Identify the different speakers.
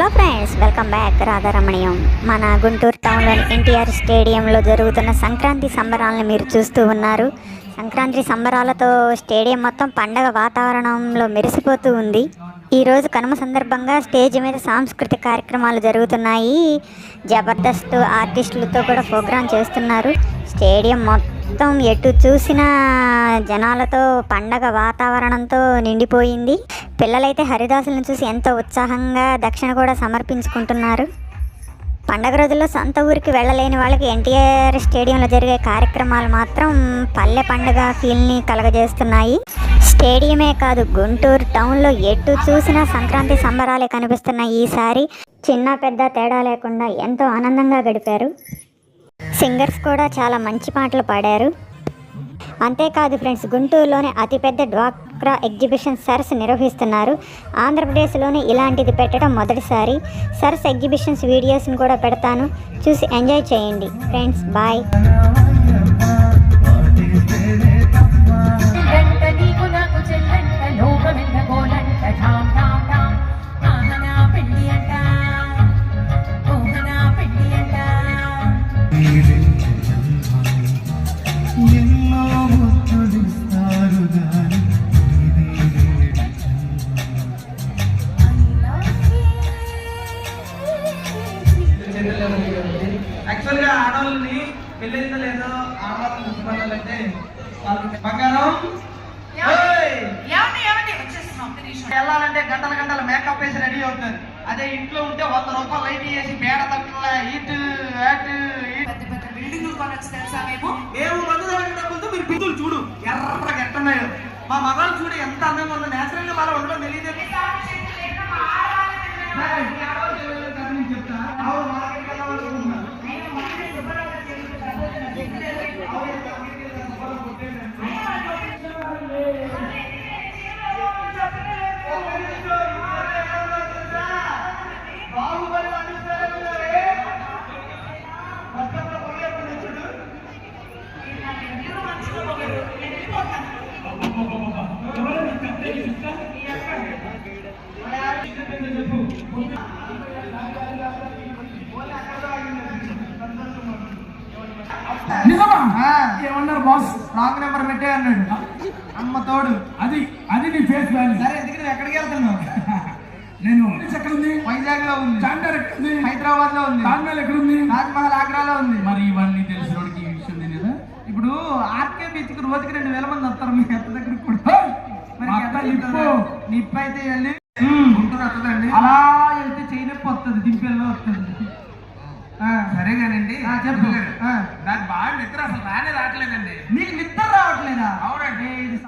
Speaker 1: Hello friends, welcome back. రాధారమణీయం. మన గుంటూరు టౌన్లోని ఎన్టీఆర్ స్టేడియంలో జరుగుతున్న సంక్రాంతి సంబరాలను మీరు చూస్తూ ఉన్నారు. సంక్రాంతి సంబరాలతో స్టేడియం మొత్తం పండగ వాతావరణంలో మెరిసిపోతూ ఉంది. ఈరోజు కనుమ సందర్భంగా స్టేజ్ మీద సాంస్కృతిక కార్యక్రమాలు జరుగుతున్నాయి. జబర్దస్త్ ఆర్టిస్టులతో కూడా ప్రోగ్రాం చేస్తున్నారు. స్టేడియం మొత్తం ఎటు చూసినా జనాలతో పండగ వాతావరణంతో నిండిపోయింది. పిల్లలైతే హరిదాసులను చూసి ఎంతో ఉత్సాహంగా దక్షిణ కూడా సమర్పించుకుంటున్నారు. పండగ రోజుల్లో సొంత ఊరికి వెళ్ళలేని వాళ్ళకి ఎన్టీఆర్ స్టేడియంలో జరిగే కార్యక్రమాలు మాత్రం పల్లె పండుగ ఫీల్ని కలగజేస్తున్నాయి. స్టేడియమే కాదు, గుంటూరు టౌన్లో ఎటు చూసినా సంక్రాంతి సంబరాలే కనిపిస్తున్నాయి. ఈసారి చిన్న పెద్ద తేడా లేకుండా ఎంతో ఆనందంగా గడిపారు. సింగర్స్ కూడా చాలా మంచి పాటలు పాడారు. అంతేకాదు ఫ్రెండ్స్, గుంటూరులోనే అతిపెద్ద డ్వాక్రా ఎగ్జిబిషన్ సరస్ నిర్వహిస్తున్నారు. ఆంధ్రప్రదేశ్లోనే ఇలాంటిది పెట్టడం మొదటిసారి. సరస్ ఎగ్జిబిషన్స్ వీడియోస్ని కూడా పెడతాను, చూసి ఎంజాయ్ చేయండి ఫ్రెండ్స్. బాయ్.
Speaker 2: యాక్చువల్గా ఆడవాళ్ళని పెళ్ళైందో లేదో ఆడవాళ్ళని గుర్తుపట్టాలంటే వాళ్ళకి బంగారం వెళ్ళాలంటే గంటల గంటల మేకప్ వేసి రెడీ అవుతారు. అదే ఇంట్లో ఉంటే 100 రూపాయలు లైట్ వేసి పేడ తక్కువ ఇటు అటు పెద్ద పెద్ద బిల్డింగులు కొనొచ్చు తెలుసా? మేము మందు తాగేటప్పుడు మీరు బిల్లులు చూడు ఎర్రగా ఎట్టున్నాయో. మా మగాళ్ళు చూడు ఎంత అందంగా ఉందో. నేచురల్ గా మనం ఉండడం తెలియదు. ఏమన్నారు బాస్? రాంగ్ నెంబర్ పెట్టే అన్నాడు. అమ్మ తోడు. అది అది నీ ఫేస్ వాల్యూ. సరే, ఎందుకు నువ్వు ఎక్కడికి వెళ్తున్నావు? నేను ఎక్కడ ఉంది? వైజాగ్ లో ఉంది. చాండర్ ఎక్కడ ఉంది? హైదరాబాద్ లో ఉంది. తాజ్మహల్ ఎక్కడ ఉంది? తాజ్మహల్ ఆగ్రాలో ఉంది. మరి ఇవన్నీ తెలిసినోడికి ఈ విషయం తెలియదా? ఇప్పుడు ఆర్కే బీచ్ కి రోజుకి 2000 మంది వస్తారు మీ అత్త దగ్గరికి కూడా. నిప్పు అయితే వెళ్ళి వస్తుందండి. అలా వెళ్తే చేయి నొప్పి వస్తుంది, దింపెల్లో వస్తుంది. సరే కానండి, చెప్పు. నాకు బాగా నిద్ర అసలు రానే రావట్లేదండి. నీకు